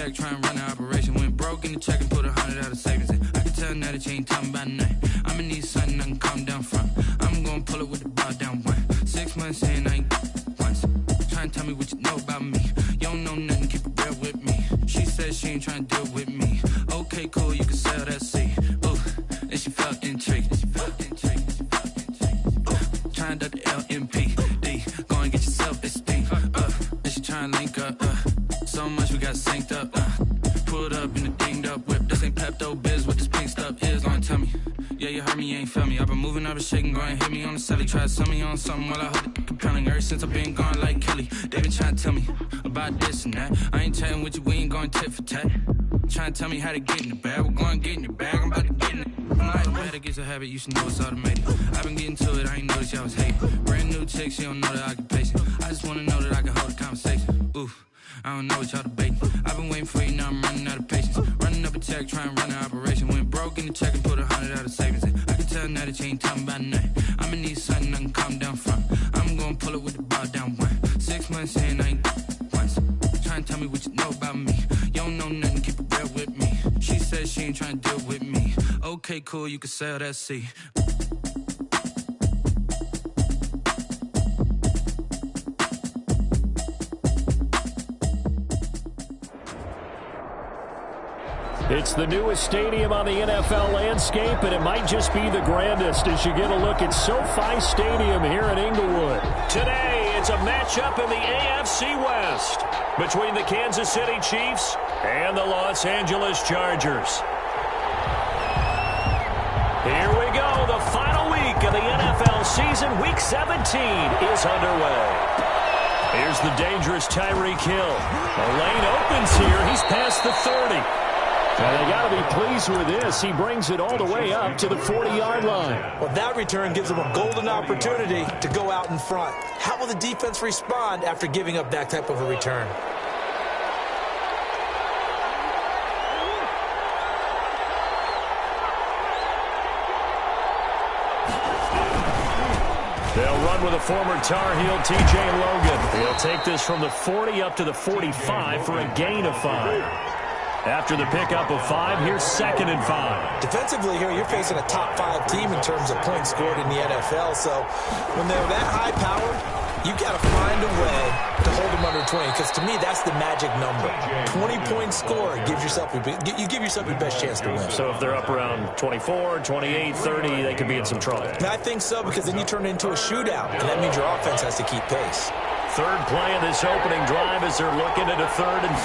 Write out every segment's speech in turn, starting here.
check, try and run the operation. Went broke in the check and put 100 out of savings in. I can tell now that you ain't talking about nothing. I'ma need something I can calm down from. I'm gonna pull it with the bar down one. 6 months in, I ain't once. Try and tell me what you know about me. You don't know nothing, keep it real with me. She said she ain't trying to deal with me. Okay, cool, you can sell that seed. Ooh, and she felt intrigued. Trying to the LMPD. Go and get yourself esteem. And she trying to link up. So much we got synced up. Pulled up in the dinged up whip. This ain't Pepto Biz, what this pink stuff is. Long tell me. Yeah, you heard me, you ain't felt me. I've been moving up and shaking, go and hit me on the celly. Try to sell me on something while I hold it compelling. Ever since I've been gone like Kelly. They been trying to tell me about this and that. I ain't chatting with you, we ain't going tit for tat. Trying to tell me how to get in the bag. We're going to get in the bag, I'm about to get in it. I'm like, better get a habit, you should know it's automated. I've been getting to it, I ain't noticed y'all was hating. Brand new chick, she don't know the occupation. I just wanna know that I can hold a conversation. Oof, I don't know what y'all debating. I've been waiting for you, now I'm running out of patience. Running up a check, trying to run an operation. Went broke in the check and put 100 out of savings in. I can tell now that you ain't talking about nothing. I'ma need something I can calm down from. I'm gonna pull it with the bar down one. 6 months in, I ain't once. Trying to tell me what you know about me. You don't know nothing, keep it real with me. She said she ain't trying to deal with me. Okay, cool, you can sell that seed. It's the newest stadium on the NFL landscape, and it might just be the grandest as you get a look at SoFi Stadium here in Inglewood. Today, it's a matchup in the AFC West between the Kansas City Chiefs and the Los Angeles Chargers. Here we go. The final week of the NFL season. Week 17 is underway. Here's the dangerous Tyreek Hill. The lane opens here. He's past the 30. And they got to be pleased with this. He brings it all the way up to the 40-yard line. Well, that return gives them a golden opportunity to go out in front. How will the defense respond after giving up that type of a return? They'll run with a former Tar Heel, T.J. Logan. He'll take this from the 40 up to the 45 for a gain of 5. After the pickup of 5, here's 2nd and 5. Defensively here, you're facing a top-5 team in terms of points scored in the NFL. So when they're that high-powered, you've got to find a way to hold them under 20. Because to me, that's the magic number. 20-point score gives yourself you give yourself your best chance to win. So if they're up around 24, 28, 30, they could be in some trouble. And I think so, because then you turn it into a shootout, and that means your offense has to keep pace. Third play of this opening drive as they're looking at a 3rd and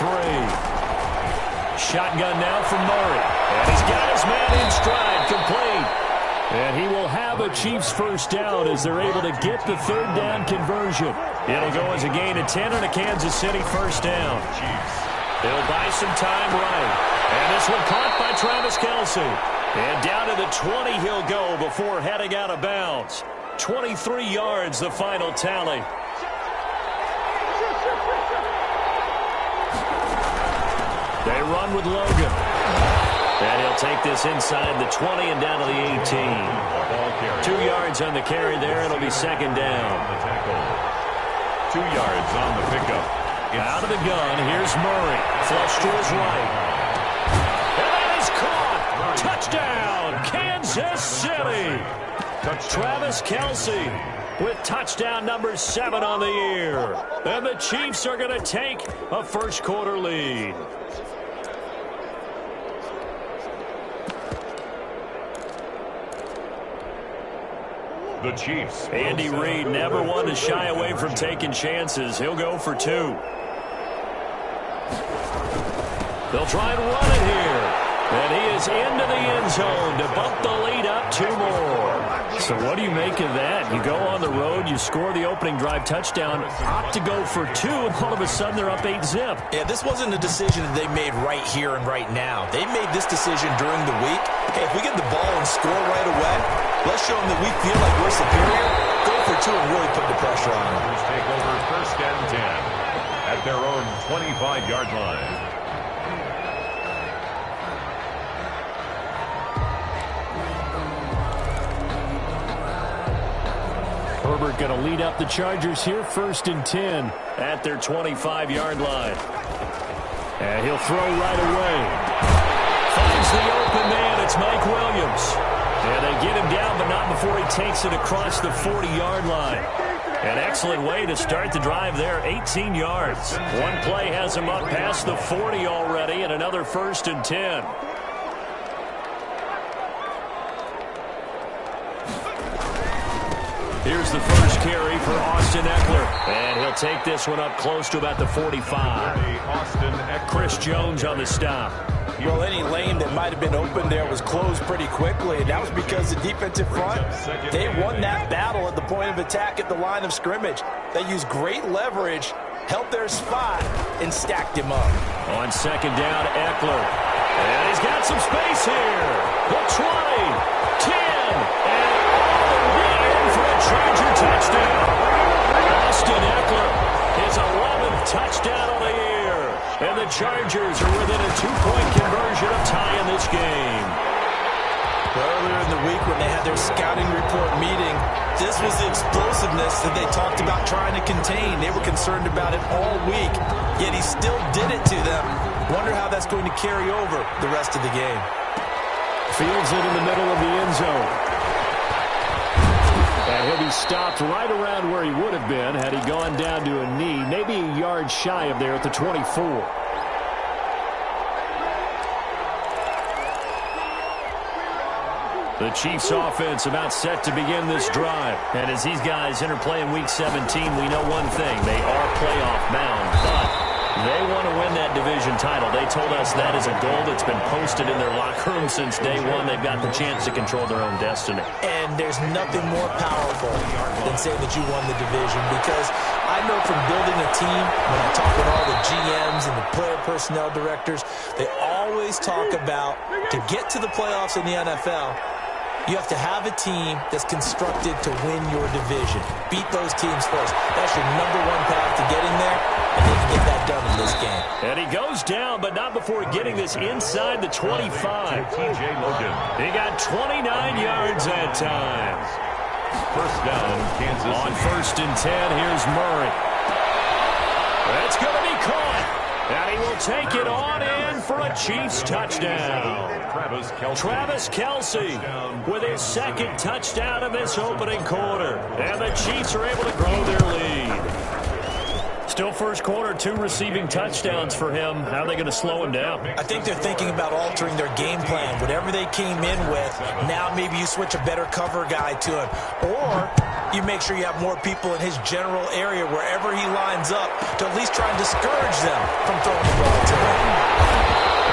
3. Shotgun now from Murray. And he's got his man in stride, complete. And he will have a Chiefs first down as they're able to get the 3rd down conversion. It'll go as a gain of 10 and a Kansas City first down. They'll buy some time right. And this one caught by Travis Kelce. And down to the 20 he'll go before heading out of bounds. 23 yards the final tally. They run with Logan. And he'll take this inside the 20 and down to the 18. 2 yards on the carry there. It'll be 2nd down. 2 yards on the pickup. Out of the gun, here's Murray. Flush to his right. And that is caught. Touchdown, Kansas City. Travis Kelce with touchdown number 7 on the year. And the Chiefs are going to take a first quarter lead. The Chiefs. Andy Reid never one to shy away from taking chances. He'll go for 2. They'll try and run it here. And he is into the end zone to bump the lead up 2 more. So what do you make of that? You go on the road, you score the opening drive touchdown, opt to go for 2, and all of a sudden they're up 8-zip. Yeah, this wasn't a decision that they made right here and right now. They made this decision during the week. Hey, if we get the ball and score right away, let's show them that we feel like we're superior. Go for 2 and really put the pressure on them. Take over 1st and 10 at their own 25-yard line. Herbert going to lead up the Chargers here, 1st and 10 at their 25-yard line. And he'll throw right away. Finds the open man. It's Mike Williams. And they get him down, but not before he takes it across the 40-yard line. An excellent way to start the drive there, 18 yards. One play has him up past the 40 already, and another 1st and 10. Here's the first carry for Austin Eckler. And he'll take this one up close to about the 45. Chris Jones on the stop. Well, any lane that might have been open there was closed pretty quickly, and that was because the defensive front, they won that battle at the point of attack at the line of scrimmage. They used great leverage, held their spot, and stacked him up. On 2nd down, Eckler. And he's got some space here. The 20, 10, and all the way in for a Charger touchdown. Austin Eckler, his 11th touchdown of the year. And the Chargers are within a 2-point conversion of tying this game. Earlier in the week when they had their scouting report meeting, this was the explosiveness that they talked about trying to contain. They were concerned about it all week, yet he still did it to them. Wonder how that's going to carry over the rest of the game. Fields it in the middle of the end zone. And he'll be stopped right around where he would have been had he gone down to a knee, maybe a yard shy of there at the 24. The Chiefs offense about set to begin this drive. And as these guys interplay in Week 17, we know one thing. They are playoff bound, but they want to win that division title. They told us that is a goal that's been posted in their locker room since day one. They've got the chance to control their own destiny. And there's nothing more powerful than saying that you won the division, because I know from building a team, when I talk with all the GMs and the player personnel directors, they always talk about, to get to the playoffs in the NFL, you have to have a team that's constructed to win your division. Beat those teams first. That's your #1 path to getting there, and they can get that done in this game. And he goes down, but not before getting this inside the 25. He got 29 yards that time. First down, Kansas City. On 1st and 10, here's Murray. That's going to be caught. And he will take it on in for a Chiefs touchdown. Travis Kelce with his 2nd touchdown of this opening quarter. And the Chiefs are able to grow their lead. Still first quarter, 2 receiving touchdowns for him. How are they going to slow him down? I think they're thinking about altering their game plan. Whatever they came in with, now maybe you switch a better cover guy to him. Or you make sure you have more people in his general area wherever he lines up to at least try and discourage them from throwing the ball to him.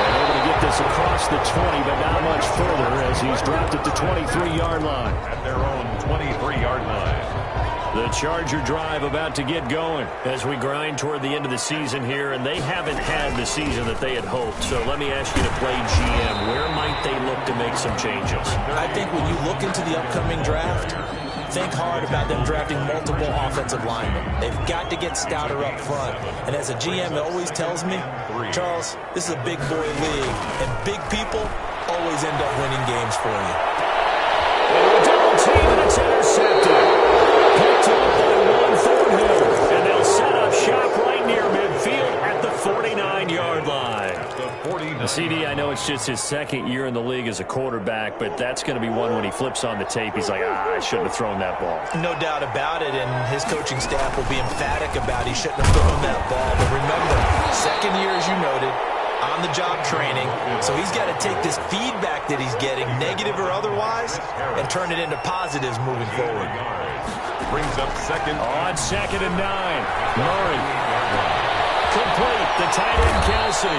They're able to get this across the 20, but not much further as he's dropped at the 23-yard line. At their own 23-yard line. The Charger drive about to get going as we grind toward the end of the season here, and they haven't had the season that they had hoped. So let me ask you to play GM. Where might they look to make some changes? I think when you look into the upcoming draft, think hard about them drafting multiple offensive linemen. They've got to get stouter up front. And as a GM, it always tells me, Charles, this is a big boy league, and big people always end up winning games for you. Double team, and it's intercepted. Picked up by one Thornhill, and they'll set up shop right near midfield at the 49-yard line. CD, I know it's just his 2nd year in the league as a quarterback, but that's going to be one when he flips on the tape, he's like, I shouldn't have thrown that ball. No doubt about it, and his coaching staff will be emphatic about he shouldn't have thrown that ball. But remember, 2nd year, as you noted, on-the-job training, so he's got to take this feedback that he's getting, negative or otherwise, and turn it into positives moving forward. Brings up 2nd. On 2nd and 9, Murray. Complete, the tight end Kelce.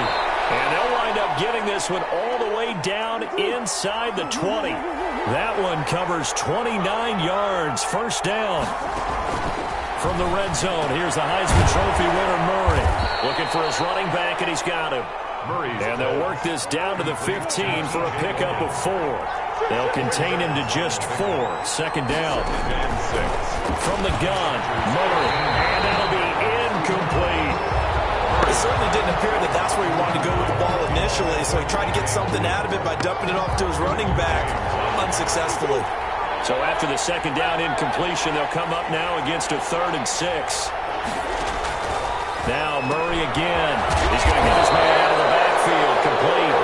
And they'll wind up getting this one all the way down inside the 20. That one covers 29 yards. First down. From the red zone, here's the Heisman Trophy winner, Murray. Looking for his running back, and he's got him. And they'll work this down to the 15 for a pickup of 4. They'll contain him to just 4. 2nd down. From the gun, Murray. And that'll be incomplete. It certainly didn't appear that that's where he wanted to go with the ball initially, so he tried to get something out of it by dumping it off to his running back unsuccessfully. So after the 2nd down incompletion, they'll come up now against a 3rd and 6. Now Murray again. He's going to get his man out of the backfield, complete.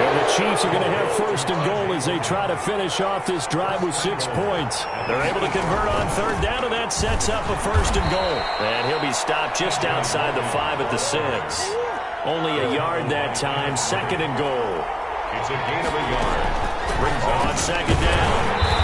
And the Chiefs are going to have first and goal as they try to finish off this drive with 6 points. They're able to convert on third down, and that sets up a first and goal. And he'll be stopped just outside the 5 at the 6. Only a yard that time, second and goal. It's a gain of a yard. Brings on second down.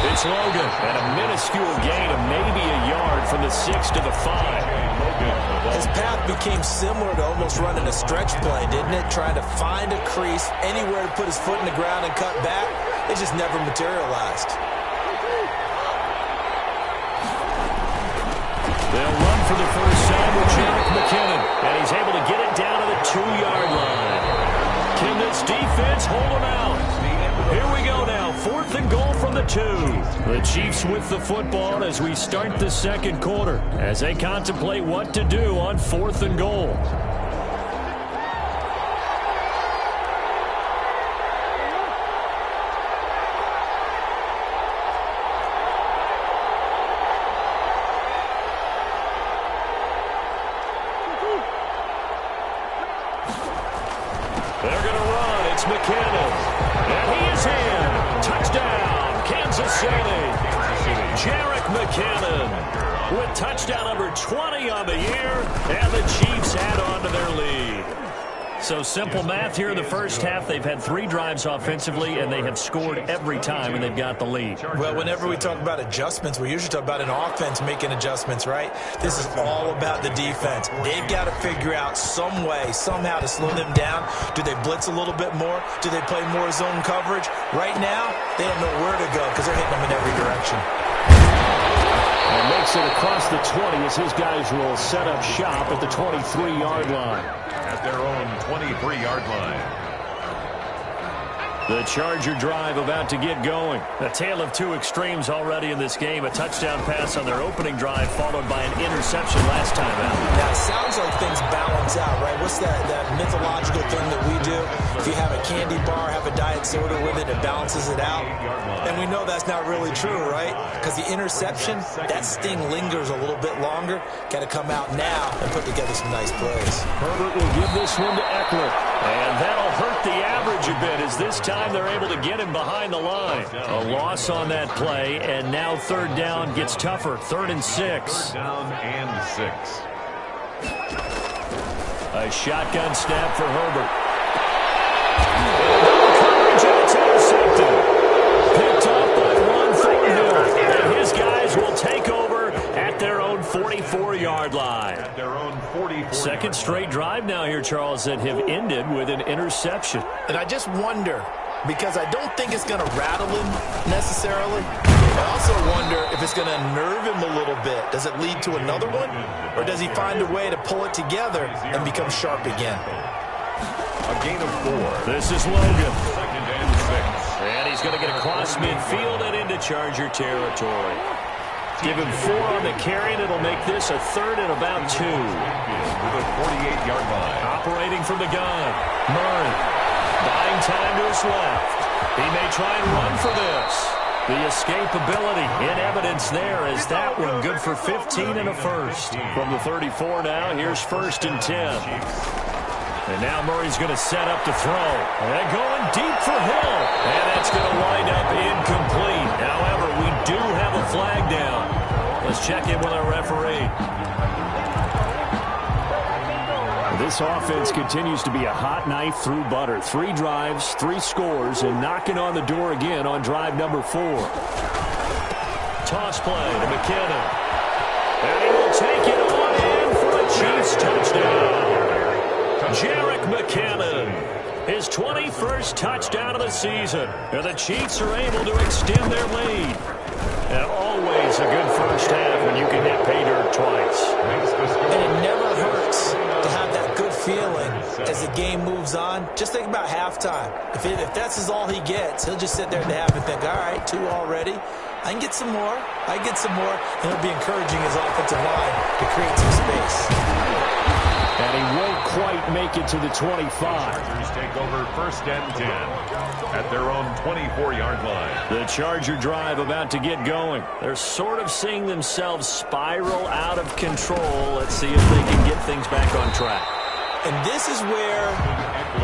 It's Logan. And a minuscule gain of maybe a yard from the 6 to the 5. His path became similar to almost running a stretch play, didn't it? Trying to find a crease, anywhere to put his foot in the ground and cut back. It just never materialized. They'll run for the first time with Jerick McKinnon. And he's able to get it down to the 2-yard line. Can this defense hold him out? Here we go now. Fourth and goal from the 2. The Chiefs with the football as we start the second quarter, as they contemplate what to do on fourth and goal. They're going to run. It's McKinnon. And he is in. Touchdown, Kansas City. Jerick McKinnon with touchdown number 20 on the year, and the Chiefs add on to their lead. So simple math here in the first half. They've had 3 drives offensively, and they have scored every time, and they've got the lead. Well, whenever we talk about adjustments, we usually talk about an offense making adjustments, right? This is all about the defense. They've got to figure out some way, somehow to slow them down. Do they blitz a little bit more? Do they play more zone coverage? Right now, they don't know where to go because they're hitting them in every direction. And makes it across the 20 as his guys will set up shop at the 23-yard line. At their own 23-yard line. The Charger drive about to get going. A tale of 2 extremes already in this game. A touchdown pass on their opening drive followed by an interception last time out. Now, it sounds like things balance out, right? What's that mythological thing that we do? If you have a candy bar, have a diet soda with it, it balances it out. And we know that's not really true, right? Because the interception, that sting lingers a little bit longer. Got to come out now and put together some nice plays. Herbert will give this one to Eckler. And that'll hurt the average a bit as this time they're able to get him behind the line. A loss on that play, and now third down gets tougher. 3rd and 6. Down and 6. A shotgun snap for Herbert. Coverage, and it's intercepted. Picked up by Ron Thornhill, and his guys will take over at their own 44-yard line. At their own 44. Second straight drive now here, Charles, that have ended with an interception. And I just wonder, because I don't think it's going to rattle him necessarily. I also wonder if it's going to unnerve him a little bit. Does it lead to another one? Or does he find a way to pull it together and become sharp again? A gain of 4. This is Logan. 2nd and 6. And he's going to get across midfield and into Charger territory. Give him 4 on the carry, and it'll make this a 3rd and about 2. With a 48-yard line. Operating from the gun. Murray. Buying time to his left. He may try and run for this. The escapability in evidence there as that one good for 15 and a first. From the 34 now, here's 1st and 10. And now Murray's going to set up to throw. And going deep for Hill. And that's going to wind up incomplete. However, we do have a flag down. Let's check in with our referee. This offense continues to be a hot knife through butter. 3 drives, 3 scores, and knocking on the door again on drive number 4. Toss play to McKinnon. And he will take it on in for a Chiefs touchdown. Jerick McKinnon, his 21st touchdown of the season. And the Chiefs are able to extend their lead. And always a good first half when you can hit pay dirt twice. And it never hurts to have that good feeling as the game moves on. Just think about halftime. If that's all he gets, he'll just sit there at the half and think, all right, 2 already. I can get some more. I can get some more. And he'll be encouraging his offensive line to create some space. And he won't quite make it to the 25. Chargers take over 1st and 10 at their own 24-yard line. The Charger drive about to get going. They're sort of seeing themselves spiral out of control. Let's see if they can get things back on track. And this is where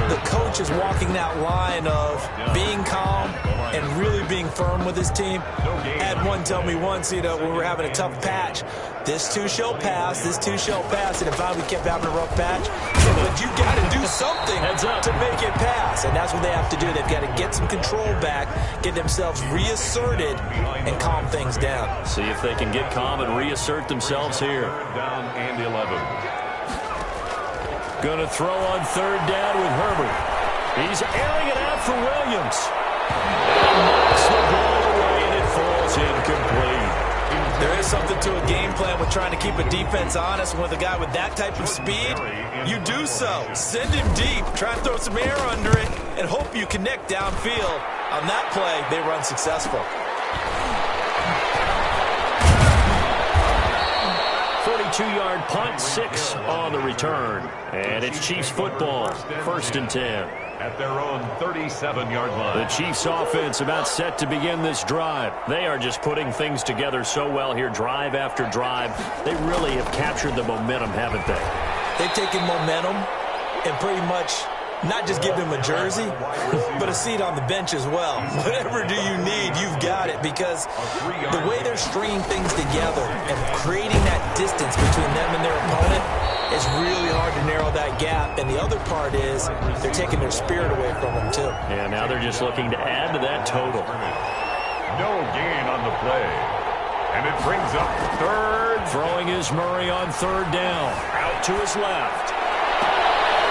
the coach is walking that line of being calm and really being firm with his team. Had one tell me once, when we were having a tough patch, this too shall pass, this too shall pass. And if I we kept having a rough patch, but you got to do something to make it pass. And that's what they have to do. They've got to get some control back, get themselves reasserted, and calm things down. See if they can get calm and reassert themselves here. Down and 11. Going to throw on 3rd down with Herbert. He's airing it out for Williams. And knocks the ball away, and it falls incomplete. There is something to a game plan with trying to keep a defense honest. With a guy with that type of speed, you do so. Send him deep, try and throw some air under it, and hope you connect downfield. On that play, they were unsuccessful. 42-yard punt, 6 on the return. And it's Chiefs football, 1st and 10. At their own 37-yard line. The Chiefs offense about set to begin this drive. They are just putting things together so well here, drive after drive. They really have captured the momentum, haven't they? They've taken momentum and pretty much not just give them a jersey, but a seat on the bench as well. Whatever do you need, you've got it, because the way they're stringing things together and creating that distance between them and their opponent is really hard to narrow that gap. And the other part is they're taking their spirit away from them, too. And now they're just looking to add to that total. No gain on the play. And it brings up 3rd. Throwing is Murray on 3rd down. Out to his left.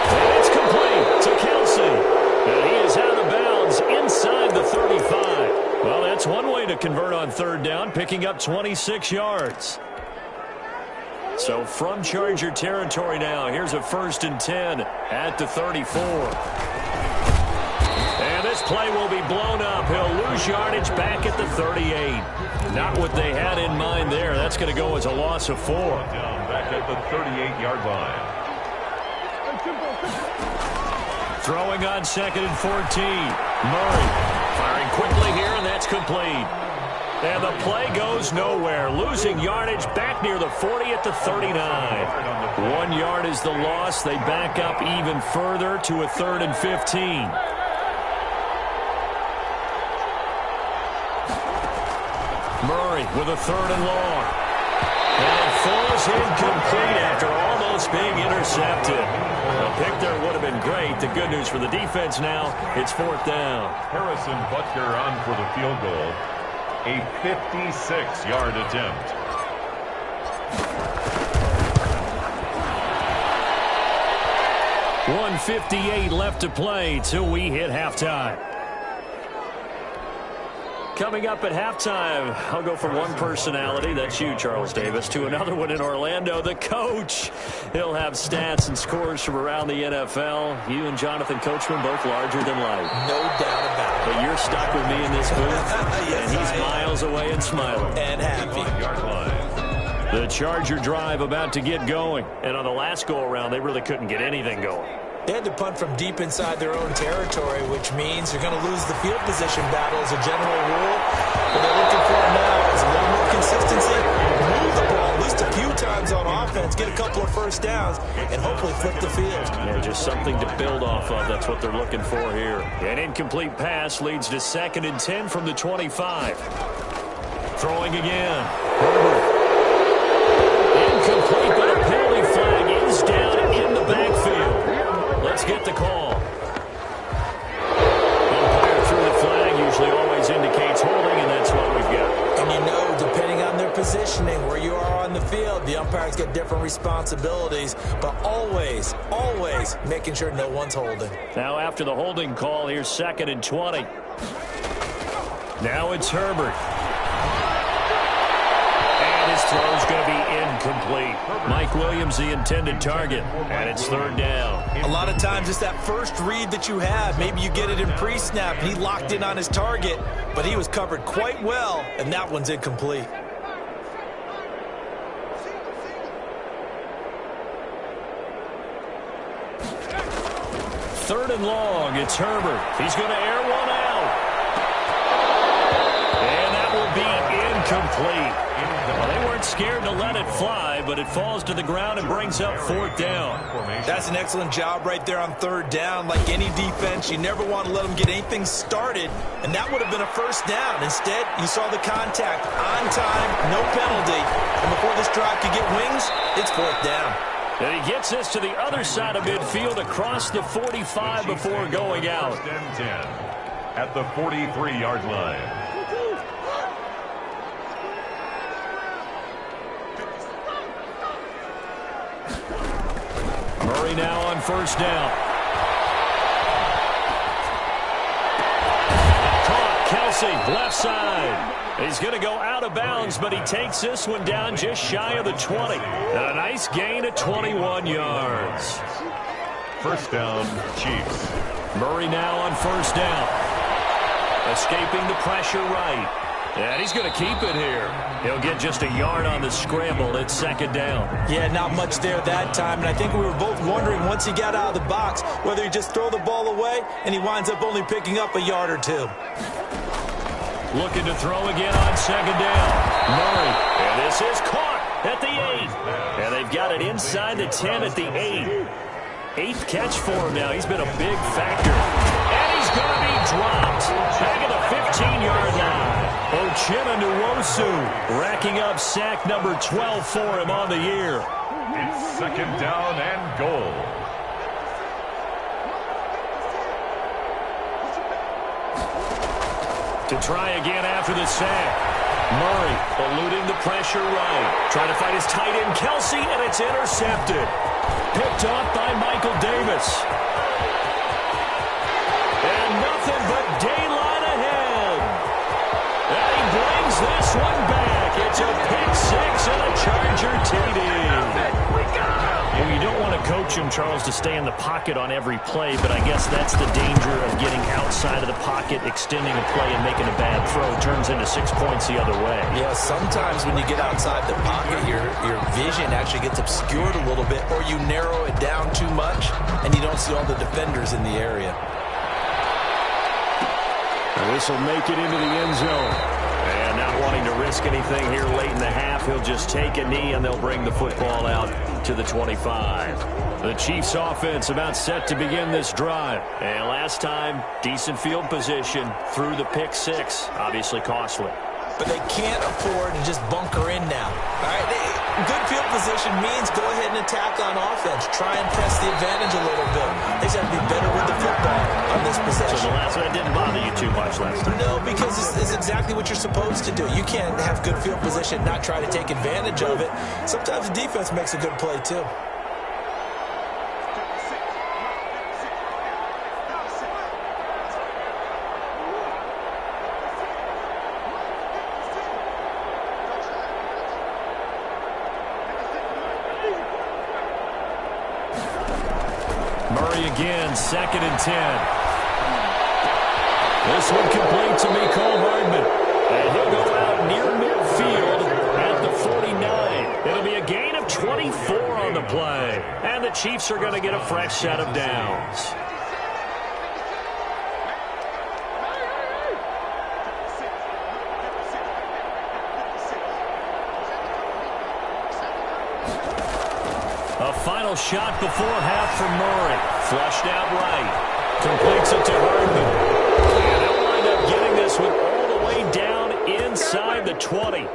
And it's complete to Kelsey. And he is out of bounds inside the 35. Well, that's one way to convert on 3rd down, picking up 26 yards. So from Charger territory now, here's a 1st and 10 at the 34. And this play will be blown up. He'll lose yardage back at the 38. Not what they had in mind there. That's going to go as a loss of 4. Down back at the 38-yard line. Throwing on 2nd and 14. Murray firing quickly here, and that's complete. And the play goes nowhere. Losing yardage back near the 40 at the 39. 1 yard is the loss. They back up even further to a 3rd and 15. Murray with a 3rd and long. And it falls incomplete after almost being intercepted. A pick there would have been great. The good news for the defense now, it's 4th down. Harrison Butker on for the field goal. A 56-yard attempt. .158 left to play till we hit halftime. Coming up at halftime, I'll go from one personality, that's you, Charles Davis, to another one in Orlando, the coach. He'll have stats and scores from around the NFL. You and Jonathan Coachman both larger than life. No doubt about it. But you're stuck with me in this booth, Yes, and he's miles away and smiling. And happy. The Charger drive about to get going. And on the last go-around, they really couldn't get anything going. They had to punt from deep inside their own territory, which means you're going to lose the field position battle as a general rule. What they're looking for now is a little more consistency, move the ball at least a few times on offense, get a couple of 1st downs, and hopefully flip the field. Yeah, just something to build off of. That's what they're looking for here. An incomplete pass leads to 2nd and 10 from the 25. Throwing again. Herbert. Incomplete, but a penalty flag is down in the backfield. Let's get the call. Umpire threw the flag, usually always indicates holding, and that's what we've got. And you know, depending on their positioning, where you are on the field, the umpires get different responsibilities, but always, always making sure no one's holding. Now after the holding call, here's 2nd and 20. Now it's Herbert. His throw's going to be incomplete. Mike Williams, the intended target, and it's 3rd down. A lot of times it's that first read that you have. Maybe you get it in pre-snap, and he locked in on his target, but he was covered quite well, and that one's incomplete. 3rd and long. It's Herbert. He's going to air one out. And that will be incomplete. Well, they weren't scared to let it fly, but it falls to the ground and brings up 4th down. That's an excellent job right there on 3rd down. Like any defense, you never want to let them get anything started, and that would have been a 1st down. Instead, you saw the contact on time, no penalty, and before this drive could get wings, it's 4th down. And he gets this to the other side of midfield across the 45 before going out. 1st and 10 at the 43-yard line. Murray now on 1st down. Caught Kelsey, left side. He's going to go out of bounds, but he takes this one down just shy of the 20. And a nice gain of 21 yards. 1st down, Chiefs. Murray now on 1st down. Escaping the pressure right. And he's going to keep it here. He'll get just a yard on the scramble. It's 2nd down. Yeah, not much there that time. And I think we were both wondering once he got out of the box whether he just throw the ball away and he winds up only picking up a yard or 2. Looking to throw again on 2nd down. Murray. And this is caught at the 8. And they've got it inside the 10 at the 8. 8th catch for him now. He's been a big factor. And he's going to be dropped. Back at the 15-yard line. Uchenna Nwosu racking up sack number 12 for him on the year. It's 2nd down and goal. To try again after the sack. Murray eluding the pressure right. Trying to find his tight end Kelsey, and it's intercepted. Picked off by Michael Davis. And nothing but daylight ahead. And he brings this one back. It's a pick 6 and a Charger TD. Well, you don't want to coach him, Charles, to stay in the pocket on every play, but I guess that's the danger of getting outside of the pocket, extending a play, and making a bad throw. It turns into 6 points the other way. Yeah, sometimes when you get outside the pocket, your vision actually gets obscured a little bit, or you narrow it down too much, and you don't see all the defenders in the area. And this will make it into the end zone. And not wanting to risk anything here late in the half, he'll just take a knee, and they'll bring the football out to the 25. The Chiefs offense about set to begin this drive. And last time, decent field position through the pick 6. Obviously costly. But they can't afford to just bunker in now. All right, good field position means go ahead and attack on offense. Try and press the advantage a little bit. They just have to be better with the football on this possession. So the last one didn't bother you too much last time? No, because it's exactly what you're supposed to do. You can't have good field position, not try to take advantage of it. Sometimes the defense makes a good play, too. Murray again, 2nd and 10. This one complete to Mecole Hardman. And he'll go out near midfield at the 49. It'll be a gain of 24 on the play. And the Chiefs are going to get a fresh set of downs. A final shot before half from Murray. Flushed out right. Completes it to Hardman. And they'll wind up getting this one all the way down inside the 20.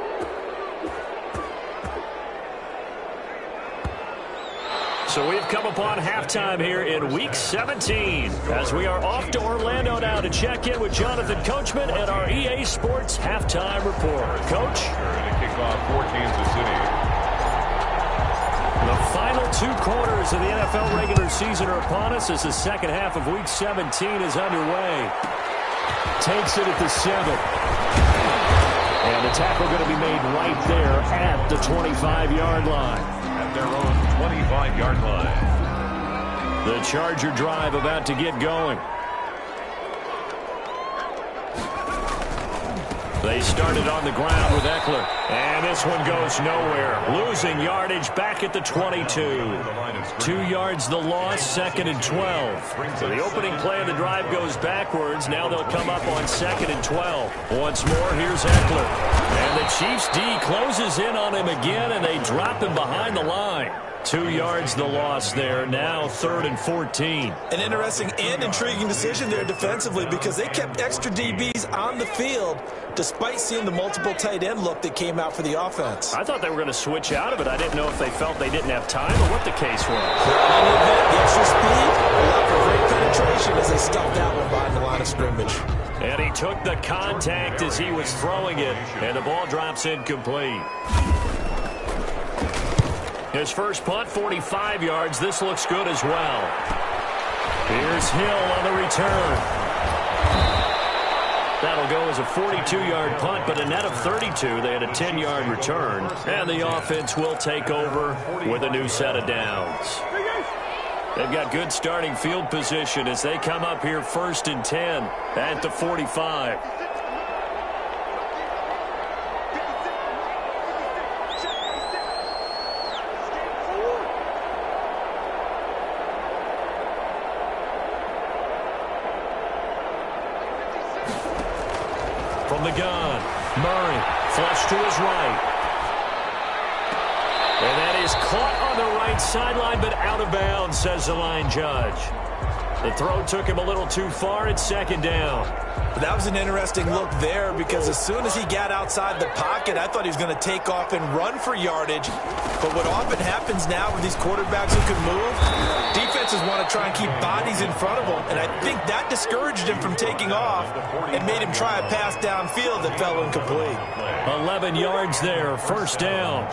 So we've come upon halftime here in Week 17 as we are off to Orlando now to check in with Jonathan Coachman and our EA Sports Halftime Report. Coach? They're going to kick off for Kansas City. The final 2 quarters of the NFL regular season are upon us as the second half of Week 17 is underway. Takes it at the 7. And the tackle going to be made right there at the 25-yard line. At their own 25-yard line. The Charger drive about to get going. They started on the ground with Eckler. And this one goes nowhere. Losing yardage back at the 22. 2 yards the loss, 2nd and 12. So the opening play of the drive goes backwards. Now they'll come up on 2nd and 12. Once more, here's Eckler. And the Chiefs D closes in on him again, and they drop him behind the line. 2 yards the loss there. Now 3rd and 14. An interesting and intriguing decision there defensively because they kept extra DBs on the field despite seeing the multiple tight end look that came out for the offense. I thought they were going to switch out of it. I didn't know if they felt they didn't have time or what the case was. The extra speed allowed for great penetration as they stuffed that one behind the line of scrimmage. And he took the contact as he was throwing it, and the ball drops incomplete. His first punt, 45 yards. This looks good as well. Here's Hill on the return. That'll go as a 42-yard punt, but a net of 32. They had a 10-yard return, and the offense will take over with a new set of downs. They've got good starting field position as they come up here 1st and 10 at the 45. From the gun, Murray, flush to his right. And that is caught on the right sideline, but out of bounds, says the line judge. The throw took him a little too far. It's 2nd down. That was an interesting look there because as soon as he got outside the pocket, I thought he was going to take off and run for yardage. But what often happens now with these quarterbacks who can move, defenses want to try and keep bodies in front of them, and I think that discouraged him from taking off and made him try a pass downfield that fell incomplete. 11 yards there, 1st down.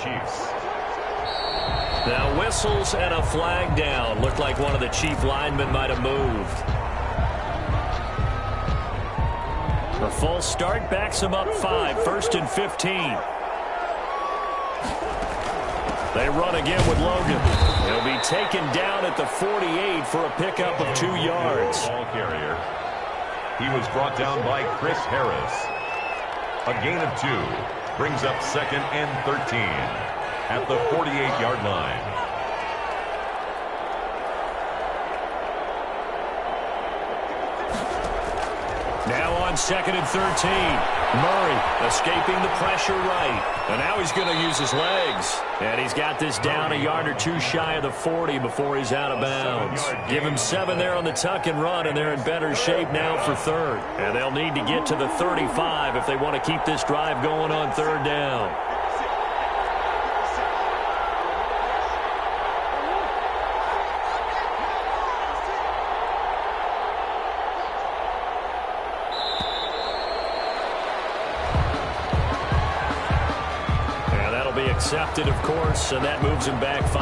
Now whistles and a flag down. Looked like one of the Chief linemen might have moved. The false start backs him up 5, 1st and 15. They run again with Logan. He'll be taken down at the 48 for a pickup of 2 yards. Ball carrier. He was brought down by Chris Harris. A gain of 2 brings up 2nd and 13 at the 48-yard line. Now on 2nd and 13. Murray escaping the pressure right. And now he's going to use his legs. And he's got this down a yard or 2 shy of the 40 before he's out of bounds. Give him 7 there on the tuck and run, and they're in better shape now for 3rd. And they'll need to get to the 35 if they want to keep this drive going on 3rd down. Accepted, of course, and that moves him back 5.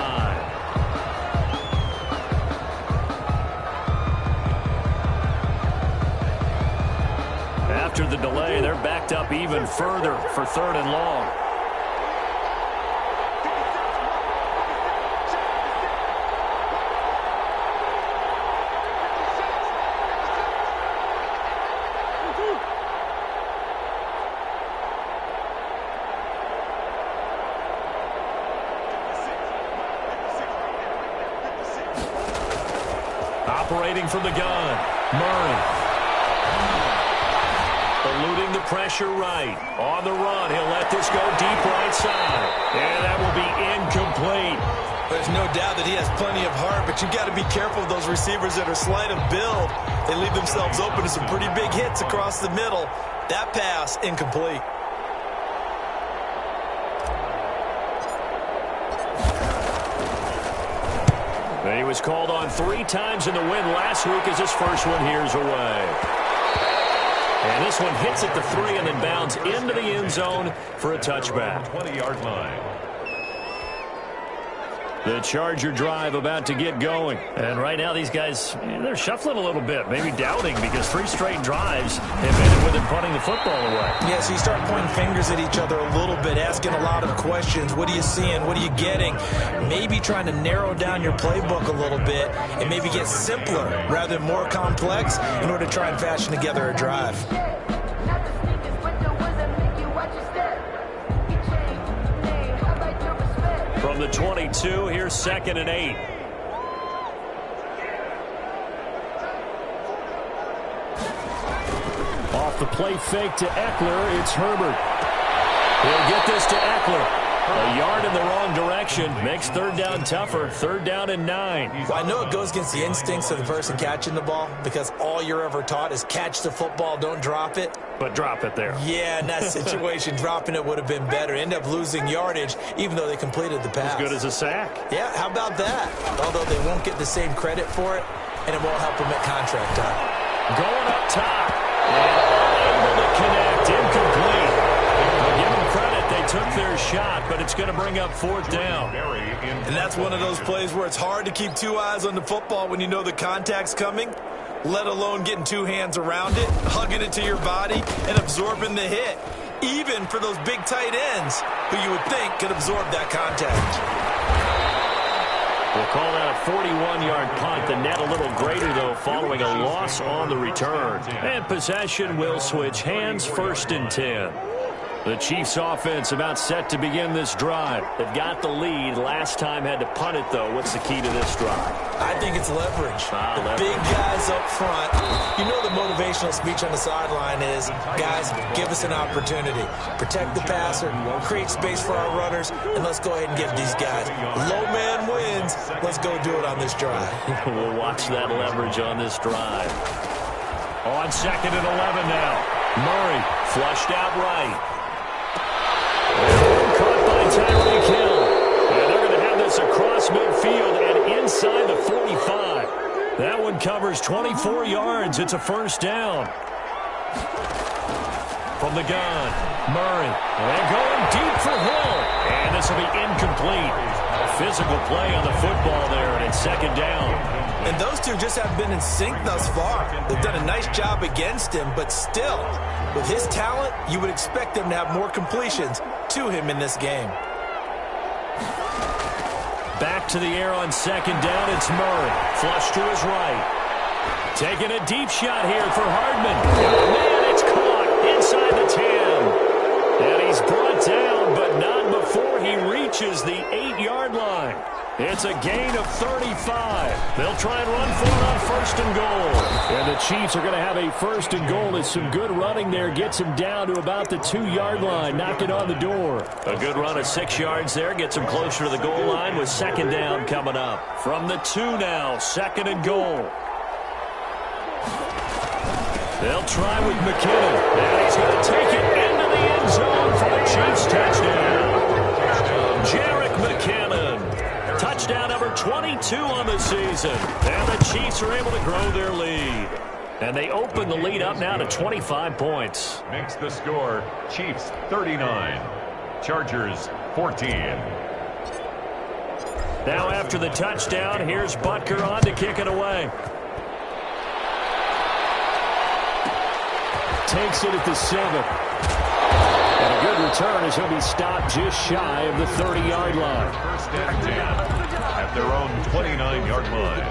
After the delay, they're backed up even further for 3rd and long. Operating from the gun, Murray. Eluding the pressure right. On the run, he'll let this go deep right side. And that will be incomplete. There's no doubt that he has plenty of heart, but you've got to be careful of those receivers that are slight of build. They leave themselves open to some pretty big hits across the middle. That pass, incomplete. And he was called on 3 times in the win last week as his first one here's away. And this one hits at the 3 and then bounds into the end zone for a touchback. 20-yard line. The Charger drive about to get going. And right now these guys, they're shuffling a little bit, maybe doubting because 3 straight drives have ended with them punting the football away. Yeah, so you start pointing fingers at each other a little bit, asking a lot of questions. What are you seeing? What are you getting? Maybe trying to narrow down your playbook a little bit and maybe get simpler rather than more complex in order to try and fashion together a drive. From the 22, here's 2nd and 8. Off the play fake to Eckler, it's Herbert. He'll get this to Eckler. A yard in the wrong direction makes 3rd down tougher. 3rd down and 9. Well, I know it goes against the instincts of the person catching the ball because all you're ever taught is catch the football, don't drop it. But drop it there. Yeah, in that situation, dropping it would have been better. End up losing yardage, even though they completed the pass. As good as a sack. Yeah, how about that? Although they won't get the same credit for it, and it won't help them at contract time. Going up top. And unable to connect. Incomplete. Give them credit. They took their shot, but it's going to bring up 4th down. And that's one of those plays where it's hard to keep 2 eyes on the football when you know the contact's coming, let alone getting 2 hands around it, hugging it to your body, and absorbing the hit, even for those big tight ends who you would think could absorb that contact. We'll call that a 41-yard punt. The net a little greater, though, following a loss on the return. And possession will switch hands. 1st and 10. The Chiefs' offense about set to begin this drive. They've got the lead. Last time had to punt it, though. What's the key to this drive? I think it's leverage. The big guys up front. You know the motivational speech on the sideline is, guys, give us an opportunity. Protect the passer, create space for our runners, and let's go ahead and give these guys. Low man wins. Let's go do it on this drive. We'll watch that leverage on this drive. On 2nd and 11 now. Murray flushed out right. Caught by Tyreek Hill. And they're going to have this across midfield and inside the 45. That one covers 24 yards. It's a 1st down. From the gun, Murray. And going deep for Hill. And this will be incomplete. A physical play on the football there, and it's 2nd down. And those two just haven't been in sync thus far. They've done a nice job against him, but still, with his talent, you would expect them to have more completions to him in this game. Back to the air on 2nd down, it's Murray. Flush to his right. Taking a deep shot here for Hardman. Oh, man, it's caught inside the 10. And he's brought down, but not before he reaches the 8-yard line. It's a gain of 35. They'll try and run for it on 1st and goal. And the Chiefs are going to have a 1st and goal as some good running there gets him down to about the 2-yard line, knocking on the door. A good run of 6 yards there gets him closer to the goal line with 2nd down coming up. From the 2 now, 2nd and goal. They'll try with McKinnon. And he's going to take it into the end zone for the Chiefs touchdown. Jerick McKinnon. Touchdown number 22 on the season. And the Chiefs are able to grow their lead. And they open the lead up now to 25 points. Makes the score Chiefs 39, Chargers 14. Now after the touchdown, here's Butker on to kick it away. Takes it at the 7. And a good return as he'll be stopped just shy of the 30-yard line. 1st and 10 at their own 29-yard line.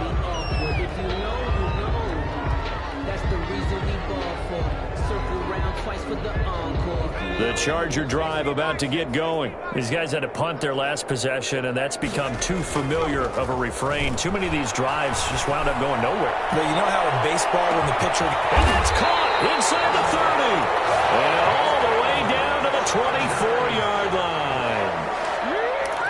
The Charger drive about to get going. These guys had to punt their last possession, and that's become too familiar of a refrain. Too many of these drives just wound up going nowhere. But you know how in baseball when the pitcher... And that's caught inside the 30. And all the way down to the 24-yard line.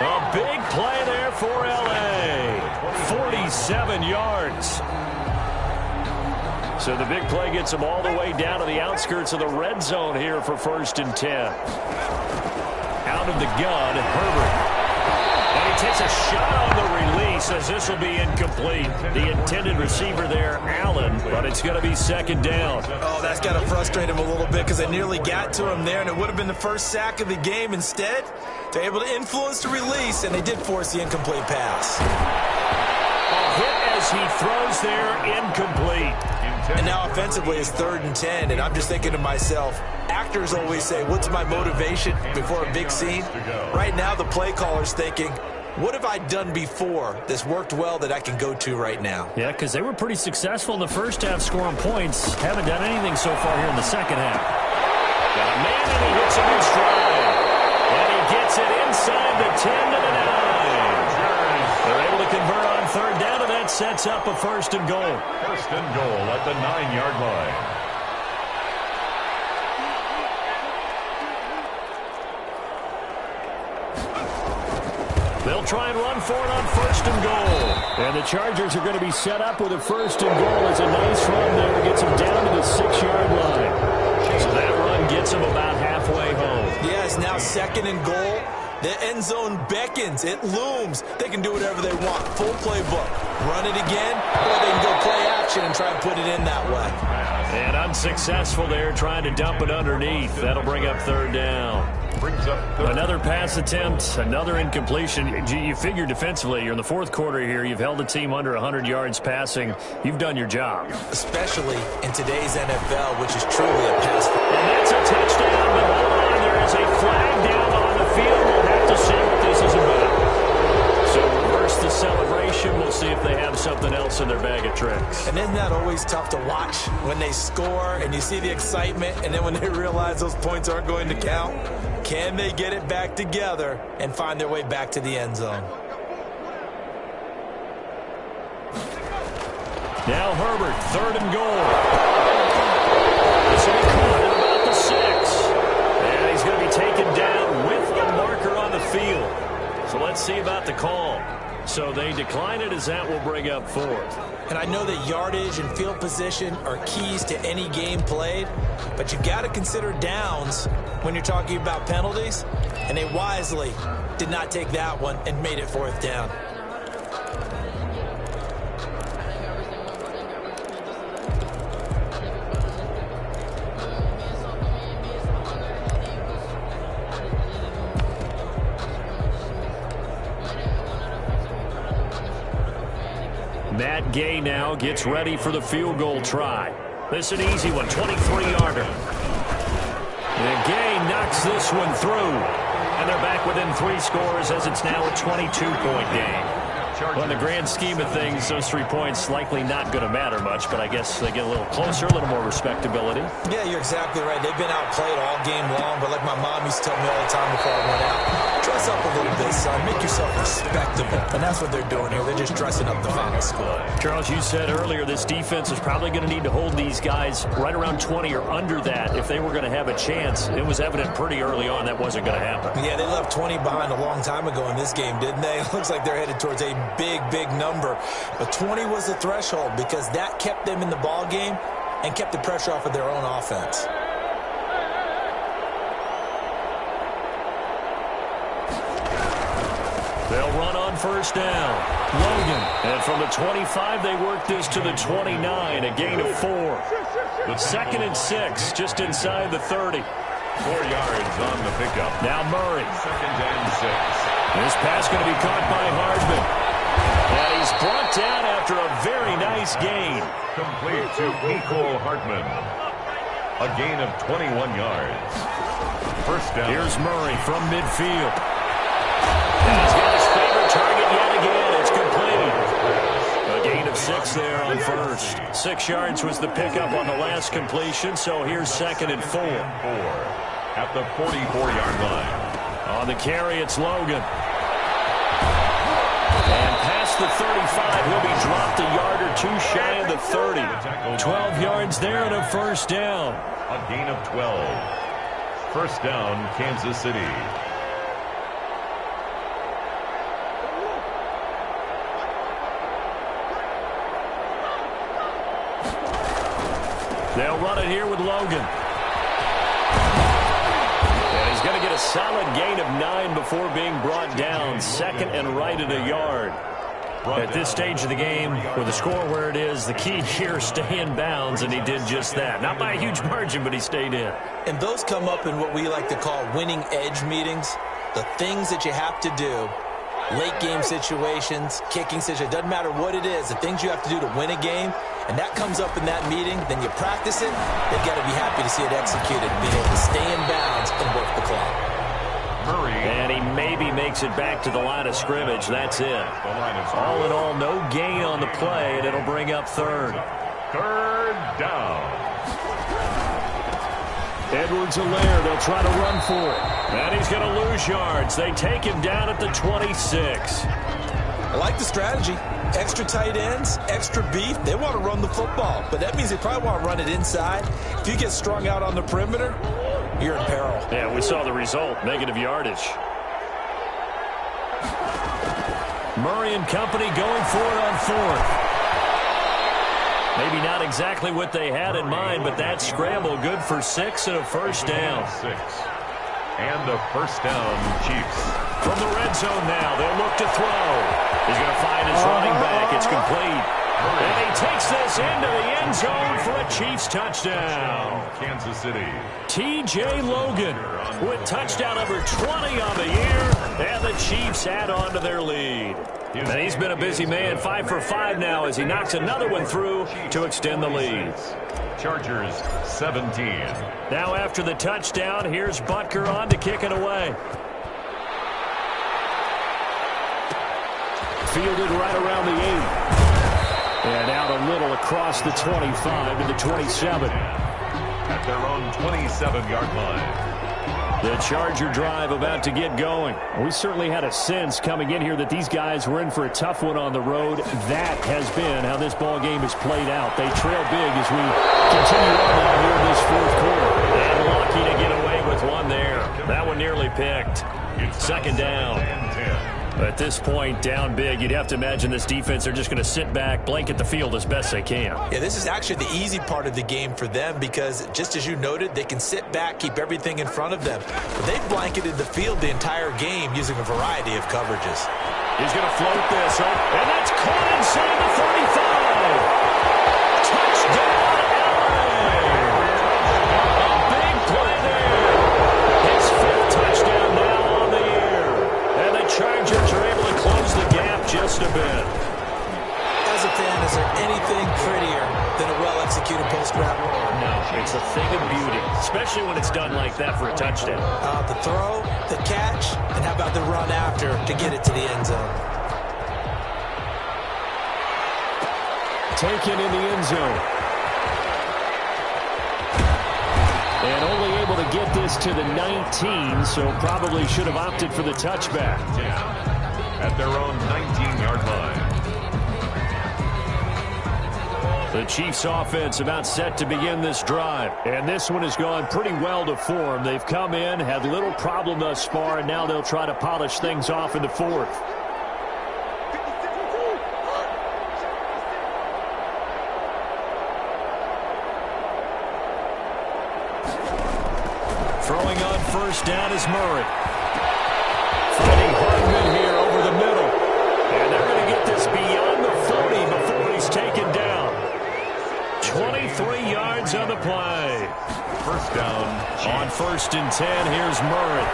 A big play there for L.A. 47 yards. So the big play gets them all the way down to the outskirts of the red zone here for 1st and 10. Out of the gun, Herbert. And he takes a shot on the release as this will be incomplete. The intended receiver there, Allen, but it's going to be 2nd down. Oh, that's got to frustrate him a little bit because I nearly got to him there, and it would have been the first sack of the game. Instead, they're able to influence the release, and they did force the incomplete pass. A hit as he throws there, incomplete. And now offensively it's 3rd and 10, and I'm just thinking to myself, actors always say, what's my motivation before a big scene? Right now the play caller's thinking, what have I done before that's worked well that I can go to right now? Yeah, because they were pretty successful in the first half scoring points. Haven't done anything so far here in the second half. Got a man and he hits him in stride. And he Gets it inside the 10 to the 9. They're able to convert on third down, and that sets up a first and goal. First and goal at the 9-yard line. They'll try and run for it on first and goal. And the Chargers are going to be set up with a first and goal as a nice run there. Gets them down to the 6-yard line. So that run gets them about halfway home. Yes, now second and goal. The end zone beckons. It looms. They can do whatever they want. Full playbook. Run it again, or they can go play action and try and put it in that way. And unsuccessful there, trying to dump it underneath. That'll bring up third down. Brings up third. Another pass attempt, another incompletion. You figure defensively, you're in the fourth quarter here. You've held a team under 100 yards passing. You've done your job. Especially in today's NFL, which is truly a pass. And that's a touchdown, but hold on. There is a flag down on the field. We'll have to see what this is about. So reverse the celebration. We'll see if they have something else in their bag of tricks. And isn't that always tough to watch when they score and you see the excitement, and then when they realize those points aren't going to count? Can they get it back together and find their way back to the end zone? Now Herbert, third and goal. This will be caught at about the 6. And he's going to be taken down with a marker on the field. So let's see about the call. So they decline it as that will bring up fourth. And I know that yardage and field position are keys to any game played, but you got to consider downs when you're talking about penalties, and they wisely did not take that one and made it fourth down. Matt Gay now gets ready for the field goal try. This is an easy one, 23-yarder. And Gay knocks this one through. And they're back within 3 scores as it's now a 22-point game. Well, in the grand scheme of things, those 3 points likely not going to matter much, but I guess they get a little closer, a little more respectability. Yeah, you're exactly right. They've been outplayed all game long, but like my mom used to tell me all the time before I went out, dress up a little bit, son. Make yourself respectable. And that's what they're doing here. They're just dressing up the final score. Charles, you said earlier this defense is probably going to need to hold these guys right around 20 or under that if they were going to have a chance. It was evident pretty early on that wasn't going to happen. Yeah, they left 20 behind a long time ago in this game, didn't they? It looks like they're headed towards a big number. But 20 was the threshold because that kept them in the ball game and kept the pressure off of their own offense. They'll run on first down. Logan. And from the 25, they work this to the 29, a gain of 4. With 2nd and 6, just inside the 30. 4 yards on the pickup. Now Murray. 2nd and 6. This pass going to be caught by Hardman. And he's brought down after a very nice gain. Complete to Nicole Hartman. A gain of 21 yards. First down. Here's Murray from midfield. And he's got his favorite target yet again. It's complete. A gain of 6 there on first. 6 yards was the pickup on the last completion, so here's 2nd and 4. At the 44-yard line. On the carry, it's Logan. And past the 35, he'll be dropped a yard or 2 shy of the 30. 12 yards there and a first down. A gain of 12. First down, Kansas City. They'll run it here with Logan. And he's going to get a solid gain of 9 before being brought down. 2nd and right at a yard. At this stage of the game, with the score where it is, the key here is stay in bounds, and he did just that. Not by a huge margin, but he stayed in. And those come up in what we like to call winning edge meetings. The things that you have to do, late game situations, kicking situations, doesn't matter what it is, the things you have to do to win a game, and that comes up in that meeting, then you practice it, they've got to be happy to see it executed, being able to stay in bounds and work the clock. Murray. And he maybe makes it back to the line of scrimmage. That's it. All in all, no gain on the play, and it'll bring up 3rd. 3rd down. Edwards-Helaire, they'll try to run for it. And he's going to lose yards. They take him down at the 26. I like the strategy. Extra tight ends, extra beef. They want to run the football, but that means they probably want to run it inside. If you get strung out on the perimeter, you're in peril. Yeah, we saw the result, negative yardage. Murray and company going for it on fourth. Maybe not exactly what they had in mind, but that scramble good for 6 and a first down. 6. And a first down, Chiefs. From the red zone now, they'll look to throw. He's going to find his running back. It's complete. And he takes this into the end zone for a Chiefs touchdown. Kansas City. T.J. Logan with touchdown number 20 on the year. And the Chiefs add on to their lead. And he's been a busy man, 5 for 5 now as he knocks another one through to extend the lead. Chargers 17. Now after the touchdown, here's Butker on to kick it away. Fielded right around the 8. And out a little across the 25 to the 27. At their own 27-yard line. The Charger drive about to get going. We certainly had a sense coming in here that these guys were in for a tough one on the road. That has been how this ball game has played out. They trail big as we continue on now here in this fourth quarter. And lucky to get away with one there. That one nearly picked. Second down. At this point, down big, you'd have to imagine this defense, they're just going to sit back, blanket the field as best they can. Yeah, this is actually the easy part of the game for them because, just as you noted, they can sit back, keep everything in front of them. But they've blanketed the field the entire game using a variety of coverages. He's going to float this, and that's caught inside the 35. Touchdown, LA! A big play there. His 5th touchdown now on the year. And the Chargers are able to close the gap just a bit. As a fan, is there anything prettier than a well-executed post-grab? No, it's a thing of beauty, especially when it's done like that for a touchdown. The throw, the catch, and how about the run after to get it to the end zone? Taken in the end zone. And only able to get this to the 19, so probably should have opted for the touchback. At their own 19-yard line. The Chiefs offense about set to begin this drive. And this one has gone pretty well to form. They've come in, had little problem thus far, and now they'll try to polish things off in the fourth. Throwing on first down is Murray. Finding Hardman here over the middle. And they're going to get this beyond the 40 before he's taken down. 23 yards on the play. First down. On 1st and 10, here's Murray.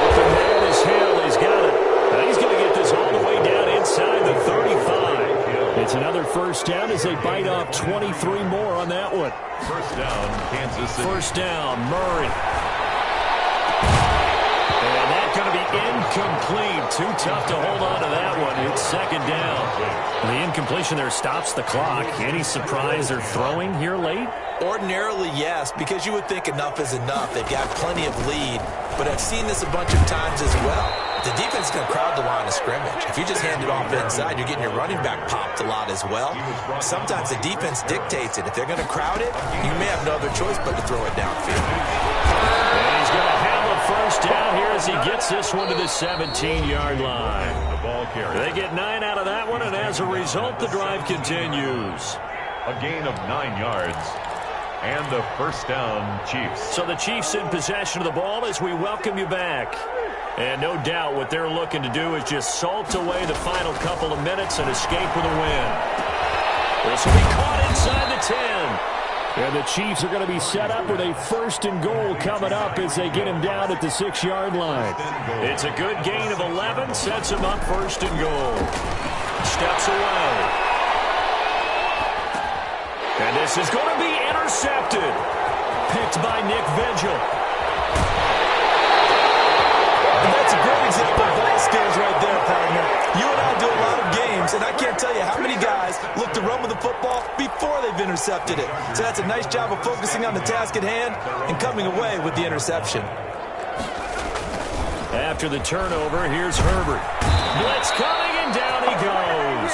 Open man is Hill. He's got it. Now he's going to get this all the way down inside the 35. It's another first down as they bite off 23 more on that one. First down, Kansas City. First down, Murray. And that's going to be incomplete. Too tough to hold on to that one. It's second down. The incompletion there stops the clock. Any surprise they're throwing here late? Ordinarily, yes, because you would think enough is enough. They've got plenty of lead, but I've seen this a bunch of times as well. The defense is going to crowd the line of scrimmage. If you just hand it off inside, you're getting your running back popped a lot as well. Sometimes the defense dictates it. If they're going to crowd it, you may have no other choice but to throw it downfield. And he's going to have a first down here as he gets this one to the 17-yard line. The ball carrier. They get 9 out of that one, and as a result, the drive continues. A gain of 9 yards. And a first down, Chiefs. So the Chiefs in possession of the ball as we welcome you back. And no doubt what they're looking to do is just salt away the final couple of minutes and escape with a win. This will be caught inside the 10. And the Chiefs are going to be set up with a 1st and goal coming up as they get him down at the 6-yard line. It's a good gain of 11, sets him up 1st and goal. Steps away. And this is going to be intercepted. Picked by Nick Vigil. That's a great example of ball skills right there, partner. You and I do a lot of games, and I can't tell you how many guys look to run with the football before they've intercepted it. So that's a nice job of focusing on the task at hand and coming away with the interception. After the turnover, here's Herbert. Blitz coming, and down he goes.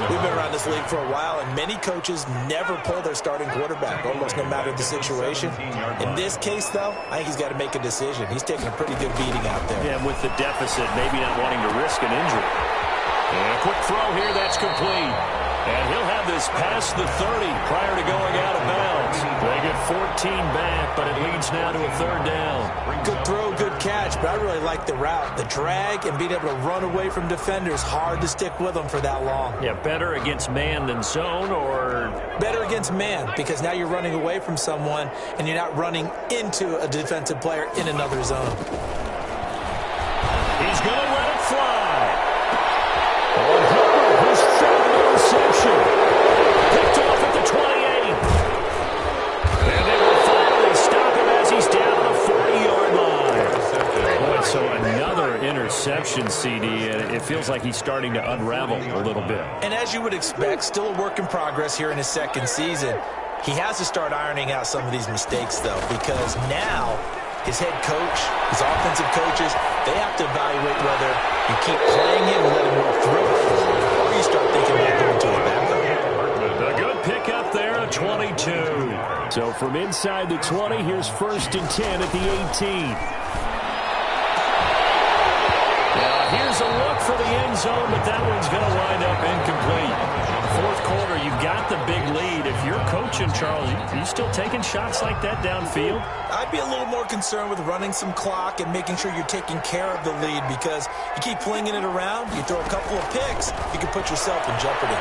We've been around this league for a while, and many coaches never pull their starting quarterback, almost no matter the situation. In this case, though, I think he's got to make a decision. He's taking a pretty good beating out there. Yeah, and with the deficit, maybe not wanting to risk an injury. And a quick throw here, that's complete. And he'll have this past the 30 prior to going out of bounds. They get 14 back, but it leads now to a third down. Good throw, good catch, but I really like the route. The drag and being able to run away from defenders, hard to stick with them for that long. Yeah, better against man than zone, or? Better against man, because now you're running away from someone and you're not running into a defensive player in another zone. He's going to let it fly. On Herbert, his third interception. Picked off at the 28. And they will finally stop him as he's down to the 40-yard line. Boy, so another interception, CD, and it feels like he's starting to unravel a little bit. And as you would expect, still a work in progress here in his second season. He has to start ironing out some of these mistakes, though, because now his head coach, his offensive coaches, they have to evaluate whether you keep playing him and let him work through it, or you start thinking about going to a backup. A good pickup there, a 22. So from inside the 20, here's 1st and 10 at the 18. Now here's a look for the end zone, but that one's going to wind up incomplete. Fourth quarter, you've got the big lead. If you're coaching, Charles, you still taking shots like that downfield? I'd be a little more concerned with running some clock and making sure you're taking care of the lead, because you keep flinging it around, you throw a couple of picks, you can put yourself in jeopardy.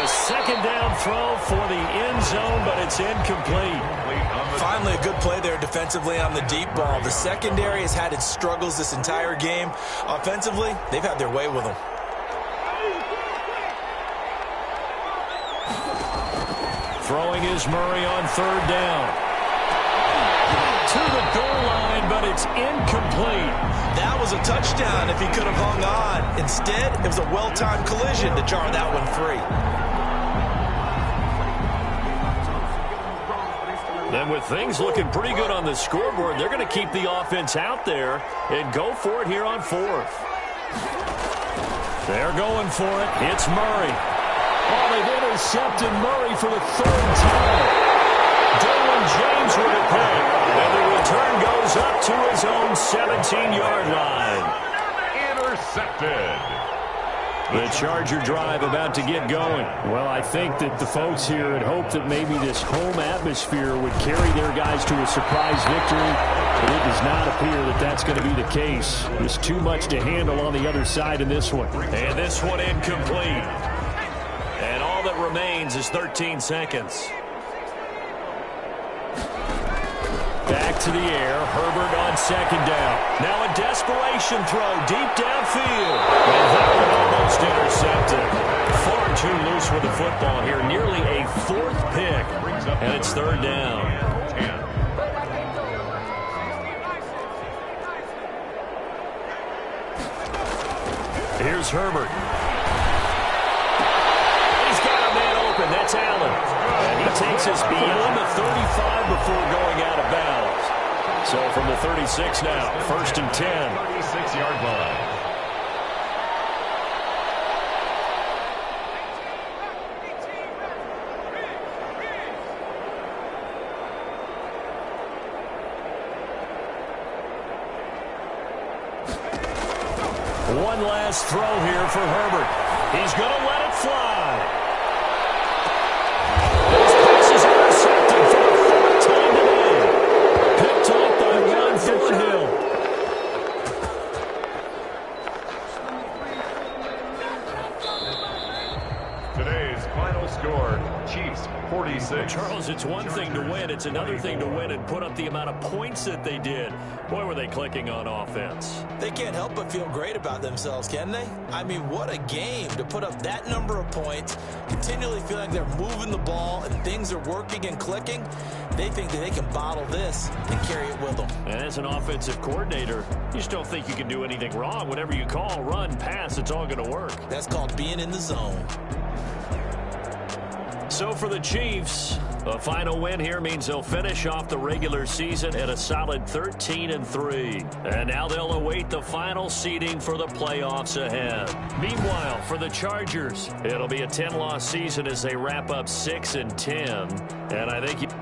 A second down throw for the end zone, but it's incomplete. Finally, a good play there defensively on the deep ball. The secondary has had its struggles this entire game. Offensively, they've had their way with them. Throwing is Murray on third down. To the goal line, but it's incomplete. That was a touchdown if he could have hung on. Instead, it was a well-timed collision to jar that one free. And with things looking pretty good on the scoreboard, they're going to keep the offense out there and go for it here on fourth. They're going for it. It's Murray. Oh, they've intercepted Murray for the third time. Derwin James with a pick. And the return goes up to his own 17-yard line. Intercepted. The Charger drive about to get going. Well, I think that the folks here had hoped that maybe this home atmosphere would carry their guys to a surprise victory, but it does not appear that that's going to be the case. There's too much to handle on the other side in this one. And this one incomplete. And all that remains is 13 seconds. Back to the air. Herbert on second down. Now a desperation throw deep downfield. And that one almost intercepted. Far too loose with the football here. Nearly a fourth pick. And it's third down. Here's Herbert. He's got a man open. That's Allen. And he takes us beyond the 35 before going out of bounds. So from the 36 now, 1st and 10. 36-yard line. One last throw here for Herbert. He's going to let it fly. This pass is intercepted for the third time today. Picked off by Ron Thornhill. Today Today's final score, Chiefs 46. Charles, it's one thing to win. It's another thing to win and put up the amount of points that they did. Boy, were they clicking on offense. They can't help but feel great about themselves, can they? I mean, what a game to put up that number of points, continually feeling like they're moving the ball and things are working and clicking. They think that they can bottle this and carry it with them. And as an offensive coordinator, you just don't think you can do anything wrong. Whatever you call, run, pass, it's all going to work. That's called being in the zone. So for the Chiefs, a final win here means they'll finish off the regular season at a solid 13-3. And now they'll await the final seeding for the playoffs ahead. Meanwhile, for the Chargers, it'll be a 10-loss season as they wrap up 6-10. And I think